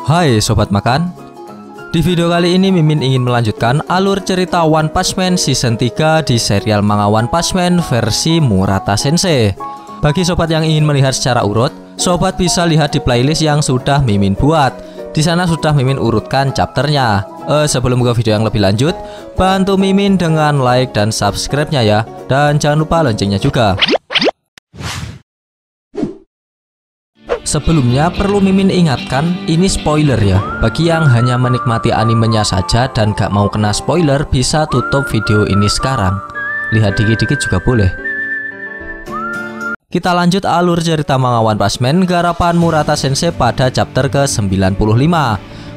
Hai Sobat Makan. Di video kali ini Mimin ingin melanjutkan alur cerita One Punch Man Season 3 di serial manga One Punch Man versi Murata Sensei. Bagi sobat yang ingin melihat secara urut, sobat bisa lihat di playlist yang sudah Mimin buat. Di sana sudah Mimin urutkan chapternya. Sebelum ke video yang lebih lanjut, bantu Mimin dengan like dan subscribe-nya ya. Dan jangan lupa loncengnya juga. Sebelumnya perlu Mimin ingatkan, ini spoiler ya. Bagi yang hanya menikmati animenya saja dan gak mau kena spoiler, bisa tutup video ini sekarang. Lihat dikit-dikit juga boleh. Kita lanjut alur cerita manga One Punch Man garapan Murata Sensei pada chapter ke-95.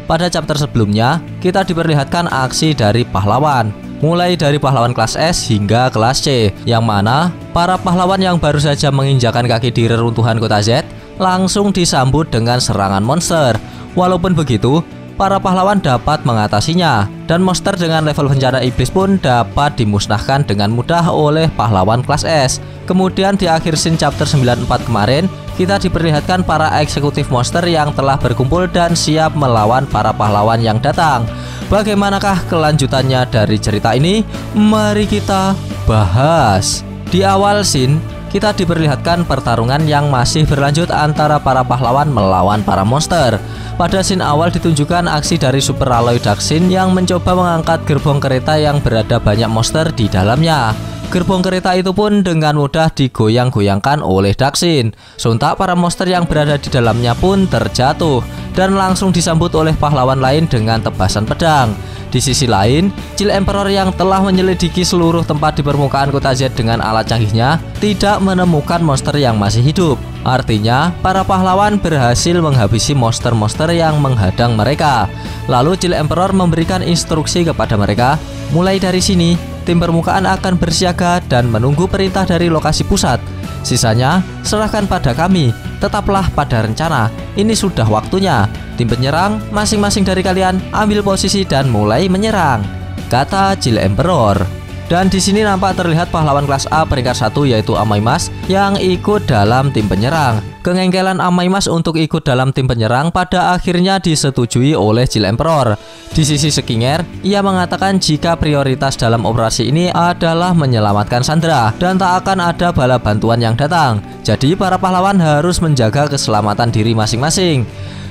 Pada chapter sebelumnya, kita diperlihatkan aksi dari pahlawan, mulai dari pahlawan kelas S hingga kelas C, yang mana para pahlawan yang baru saja menginjakan kaki di reruntuhan kota Z langsung disambut dengan serangan monster. Walaupun begitu, para pahlawan dapat mengatasinya, dan monster dengan level bencana iblis pun dapat dimusnahkan dengan mudah oleh pahlawan kelas S. Kemudian di akhir scene chapter 94 kemarin, kita diperlihatkan para eksekutif monster yang telah berkumpul dan siap melawan para pahlawan yang datang. Bagaimanakah kelanjutannya dari cerita ini? Mari kita bahas. Di awal scene, kita diperlihatkan pertarungan yang masih berlanjut antara para pahlawan melawan para monster. Pada scene awal ditunjukkan aksi dari Super Alloy Daxin yang mencoba mengangkat gerbong kereta yang berada banyak monster di dalamnya. Gerbong kereta itu pun dengan mudah digoyang-goyangkan oleh Daxin. Sontak para monster yang berada di dalamnya pun terjatuh dan langsung disambut oleh pahlawan lain dengan tebasan pedang. Di sisi lain, Chill Emperor yang telah menyelidiki seluruh tempat di permukaan kota Z dengan alat canggihnya tidak menemukan monster yang masih hidup. Artinya, para pahlawan berhasil menghabisi monster-monster yang menghadang mereka. Lalu Chill Emperor memberikan instruksi kepada mereka, mulai dari sini, tim permukaan akan bersiaga dan menunggu perintah dari lokasi pusat. Sisanya, serahkan pada kami. Tetaplah pada rencana. Ini sudah waktunya. Tim penyerang, masing-masing dari kalian ambil posisi dan mulai menyerang, kata Chill Emperor. Dan di sini nampak terlihat pahlawan kelas A peringkat 1 yaitu Amaimas yang ikut dalam tim penyerang. Kengengkelan Amaimas untuk ikut dalam tim penyerang pada akhirnya disetujui oleh Chill Emperor. Di sisi Skinger, ia mengatakan jika prioritas dalam operasi ini adalah menyelamatkan Sandra dan tak akan ada bala bantuan yang datang. Jadi para pahlawan harus menjaga keselamatan diri masing-masing.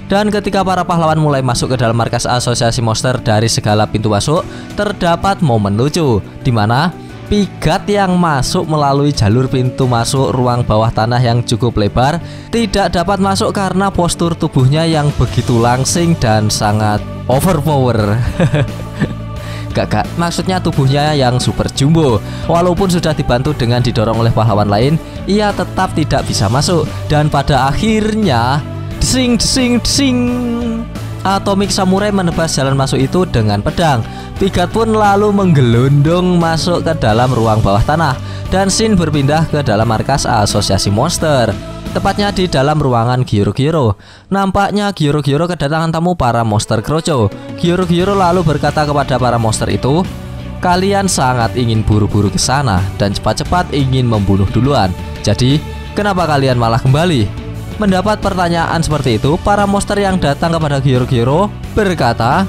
Dan ketika para pahlawan mulai masuk ke dalam markas asosiasi monster dari segala pintu masuk, terdapat momen lucu di mana Pigat yang masuk melalui jalur pintu masuk ruang bawah tanah yang cukup lebar tidak dapat masuk karena postur tubuhnya yang begitu langsing dan sangat overpower. Gak, maksudnya tubuhnya yang super jumbo. Walaupun sudah dibantu dengan didorong oleh pahlawan lain, ia tetap tidak bisa masuk. Dan pada akhirnya desing. Atomic Samurai menebas jalan masuk itu dengan pedang. Pigat pun lalu menggelondong masuk ke dalam ruang bawah tanah. Dan Shin berpindah ke dalam markas asosiasi monster, tepatnya di dalam ruangan Gyoro. Nampaknya Gyoro kedatangan tamu para monster Kroco. Gyoro lalu berkata kepada para monster itu, kalian sangat ingin buru-buru ke sana dan cepat-cepat ingin membunuh duluan. Jadi, kenapa kalian malah kembali? Mendapat pertanyaan seperti itu, para monster yang datang kepada Gyoro berkata,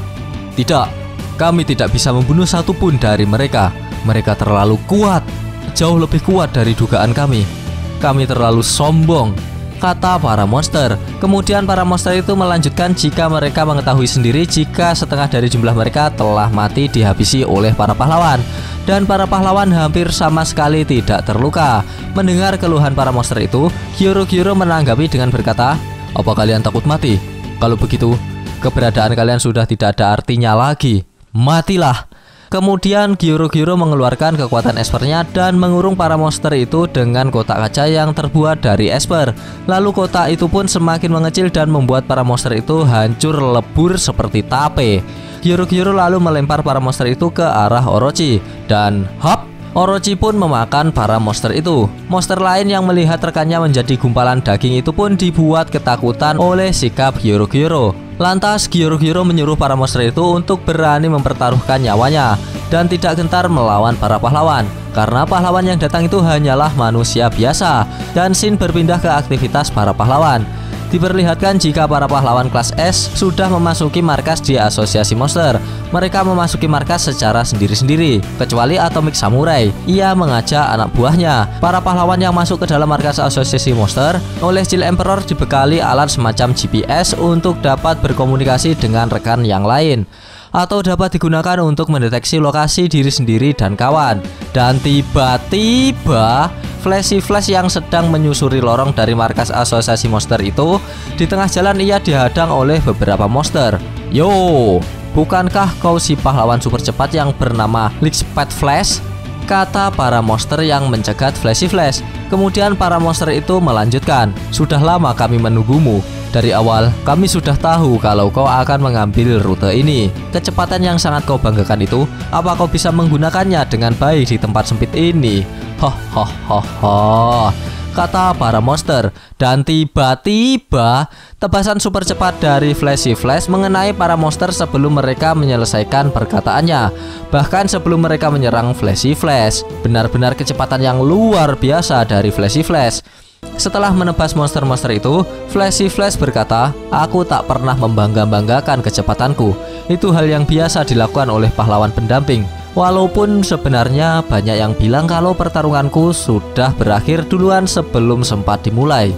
tidak, kami tidak bisa membunuh satupun dari mereka. Mereka terlalu kuat, jauh lebih kuat dari dugaan kami. Kami terlalu sombong, kata para monster. Kemudian para monster itu melanjutkan jika mereka mengetahui sendiri jika setengah dari jumlah mereka telah mati dihabisi oleh para pahlawan. Dan para pahlawan hampir sama sekali tidak terluka. Mendengar keluhan para monster itu, Gyoro menanggapi dengan berkata, apa kalian takut mati? Kalau begitu, keberadaan kalian sudah tidak ada artinya lagi. Matilah. Kemudian Gyoro mengeluarkan kekuatan espernya dan mengurung para monster itu dengan kotak kaca yang terbuat dari esper. Lalu kotak itu pun semakin mengecil dan membuat para monster itu hancur lebur seperti tape. Gyoro lalu melempar para monster itu ke arah Orochi dan hop, Orochi pun memakan para monster itu. Monster lain yang melihat rekannya menjadi gumpalan daging itu pun dibuat ketakutan oleh sikap Gyoro. Lantas Gyoro menyuruh para monster itu untuk berani mempertaruhkan nyawanya dan tidak gentar melawan para pahlawan, karena pahlawan yang datang itu hanyalah manusia biasa. Dan Shin berpindah ke aktivitas para pahlawan. Diperlihatkan jika para pahlawan kelas S sudah memasuki markas di asosiasi monster. Mereka memasuki markas secara sendiri-sendiri, kecuali Atomic Samurai. Ia mengajak anak buahnya. Para pahlawan yang masuk ke dalam markas asosiasi monster oleh Steel Emperor dibekali alat semacam GPS untuk dapat berkomunikasi dengan rekan yang lain, atau dapat digunakan untuk mendeteksi lokasi diri sendiri dan kawan. Dan tiba-tiba Flashy Flash yang sedang menyusuri lorong dari markas asosiasi monster itu, di tengah jalan ia dihadang oleh beberapa monster. Yo, bukankah kau si pahlawan super cepat yang bernama Lickspad Flash? Kata para monster yang mencegat Flashy Flash. Kemudian para monster itu melanjutkan, sudah lama kami menunggumu. Dari awal kami sudah tahu kalau kau akan mengambil rute ini. Kecepatan yang sangat kau banggakan itu, apa kau bisa menggunakannya dengan baik di tempat sempit ini? Hohohoho, kata para monster. Dan tiba-tiba tebasan super cepat dari Flashy Flash mengenai para monster sebelum mereka menyelesaikan perkataannya. Bahkan sebelum mereka menyerang Flashy Flash. Benar-benar kecepatan yang luar biasa dari Flashy Flash. Setelah menebas monster-monster itu, Flashy Flash berkata, aku tak pernah membangga-banggakan kecepatanku. Itu hal yang biasa dilakukan oleh pahlawan pendamping. Walaupun sebenarnya banyak yang bilang kalau pertarunganku sudah berakhir duluan sebelum sempat dimulai,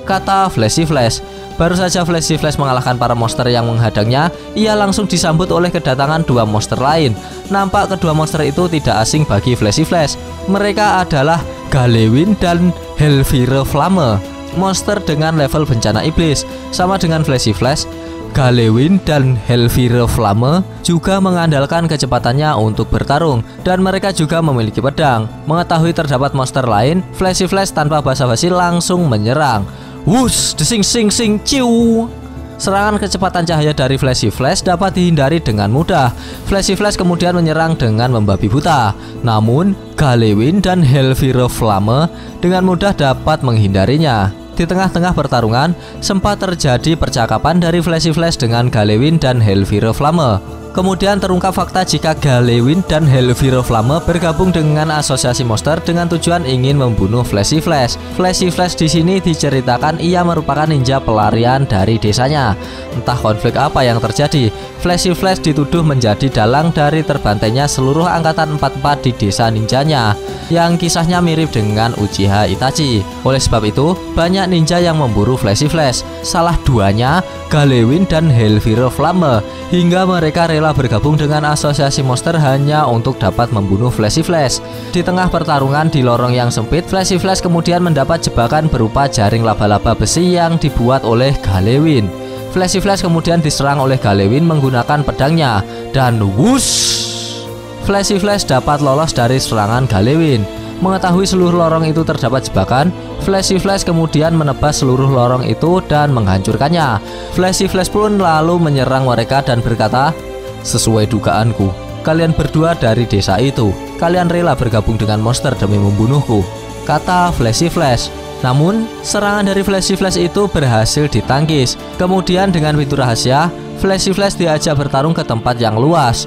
kata Flashy Flash. Baru saja Flashy Flash mengalahkan para monster yang menghadangnya, ia langsung disambut oleh kedatangan dua monster lain. Nampak kedua monster itu tidak asing bagi Flashy Flash. Mereka adalah Galewin dan Hellfire Flamme, monster dengan level bencana iblis. Sama dengan Flashy Flash, Galewin dan Hellfire Flamme juga mengandalkan kecepatannya untuk bertarung, dan mereka juga memiliki pedang. Mengetahui terdapat monster lain, Flashy Flash tanpa basa-basi langsung menyerang. Wush, desing sing sing ciu. Serangan kecepatan cahaya dari Flashy Flash dapat dihindari dengan mudah. Flashy Flash kemudian menyerang dengan membabi buta. Namun, Galewin dan Hellfire Flamme dengan mudah dapat menghindarinya. Di tengah-tengah pertarungan, sempat terjadi percakapan dari Flashy Flash dengan Galewin dan Hellfire Flamme. Kemudian terungkap fakta jika Galewin dan Hellfire Flamme bergabung dengan asosiasi monster dengan tujuan ingin membunuh Flashy Flash. Flashy Flash di sini diceritakan ia merupakan ninja pelarian dari desanya. Entah konflik apa yang terjadi, Flashy Flash dituduh menjadi dalang dari terbantainya seluruh angkatan 44 di desa ninjanya, yang kisahnya mirip dengan Uchiha Itachi. Oleh sebab itu, banyak ninja yang memburu Flashy Flash. Salah duanya Galewin dan Hellfire Flamme, hingga mereka rela bergabung dengan asosiasi monster hanya untuk dapat membunuh Flashy Flash. Di tengah pertarungan di lorong yang sempit, Flashy Flash kemudian mendapat jebakan berupa jaring laba-laba besi yang dibuat oleh Galewin. Flashy Flash kemudian diserang oleh Galewin menggunakan pedangnya, dan wush, Flashy Flash dapat lolos dari serangan Galewin. Mengetahui seluruh lorong itu terdapat jebakan, Flashy Flash kemudian menebas seluruh lorong itu dan menghancurkannya. Flashy Flash pun lalu menyerang mereka dan berkata, sesuai dugaanku, kalian berdua dari desa itu. Kalian rela bergabung dengan monster demi membunuhku, kata Flashy Flash. Namun, serangan dari Flashy Flash itu berhasil ditangkis. Kemudian dengan pintu rahasia, Flashy Flash diajak bertarung ke tempat yang luas.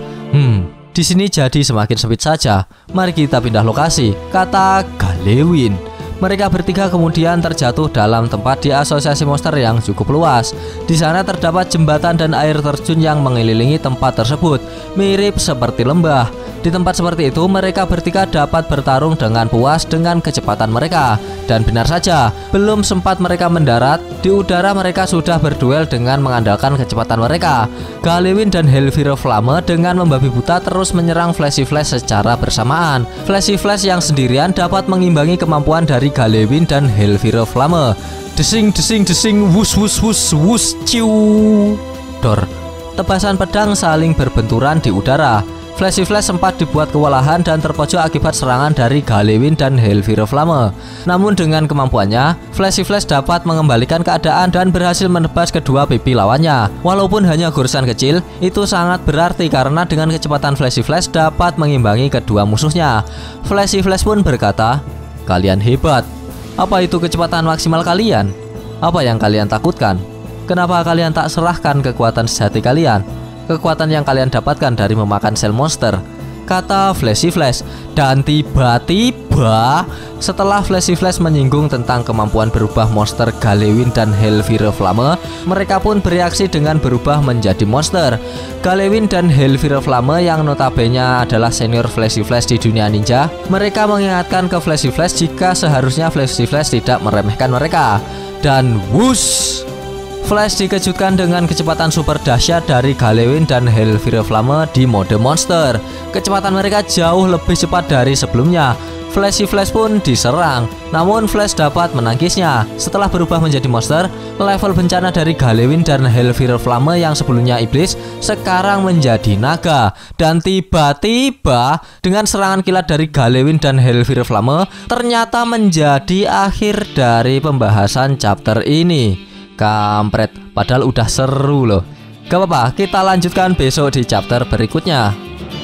Di sini jadi semakin sempit saja. Mari kita pindah lokasi, kata Galewin. Mereka bertiga kemudian terjatuh dalam tempat di asosiasi monster yang cukup luas. Di sana terdapat jembatan dan air terjun yang mengelilingi tempat tersebut, mirip seperti lembah. Di tempat seperti itu, mereka bertiga dapat bertarung dengan puas dengan kecepatan mereka. Dan benar saja, belum sempat mereka mendarat, di udara mereka sudah berduel dengan mengandalkan kecepatan mereka. Galewin dan Hellfire Flamme dengan membabi buta terus menyerang Flashy Flash secara bersamaan. Flashy Flash yang sendirian dapat mengimbangi kemampuan dari Galewin dan Hellfire Flamme. Desing desing desing, wus wus wus wus ciu. Dor. Tebasan pedang saling berbenturan di udara. Flashy Flash sempat dibuat kewalahan dan terpojok akibat serangan dari Galewin dan Hellfire Flamme. Namun dengan kemampuannya, Flashy Flash dapat mengembalikan keadaan dan berhasil menebas kedua pipi lawannya. Walaupun hanya goresan kecil, itu sangat berarti karena dengan kecepatan Flashy Flash dapat mengimbangi kedua musuhnya. Flashy Flash pun berkata, kalian hebat. Apa itu kecepatan maksimal kalian? Apa yang kalian takutkan? Kenapa kalian tak serahkan kekuatan sejati kalian? Kekuatan yang kalian dapatkan dari memakan sel monster, kata Flashy Flash. Dan tiba-tiba setelah Flashy Flash menyinggung tentang kemampuan berubah monster Galewin dan Hellfire Flamme, mereka pun bereaksi dengan berubah menjadi monster. Galewin dan Hellfire Flamme yang notabene adalah senior Flashy Flash di dunia ninja, mereka mengingatkan ke Flashy Flash jika seharusnya Flashy Flash tidak meremehkan mereka. Dan wush, Flash dikejutkan dengan kecepatan super dahsyat dari Galewin dan Hellfire Flamme di mode monster. Kecepatan mereka jauh lebih cepat dari sebelumnya. Flashy Flash pun diserang, namun Flash dapat menangkisnya. Setelah berubah menjadi monster, level bencana dari Galewin dan Hellfire Flamme yang sebelumnya iblis sekarang menjadi naga. Dan tiba-tiba dengan serangan kilat dari Galewin dan Hellfire Flamme ternyata menjadi akhir dari pembahasan chapter ini. Kampret, padahal udah seru loh. Gak apa-apa, kita lanjutkan besok di chapter berikutnya.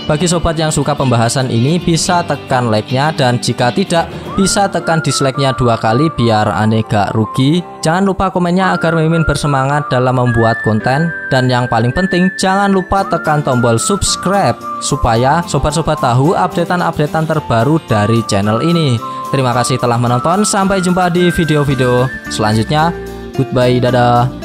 Bagi sobat yang suka pembahasan ini bisa tekan like-nya, dan jika tidak bisa tekan dislike-nya 2 kali biar aneh gak rugi. Jangan lupa komennya agar Mimin bersemangat dalam membuat konten. Dan yang paling penting jangan lupa tekan tombol subscribe supaya sobat-sobat tahu updatean-updatean terbaru dari channel ini. Terima kasih telah menonton, sampai jumpa di video-video selanjutnya. Goodbye, dadah.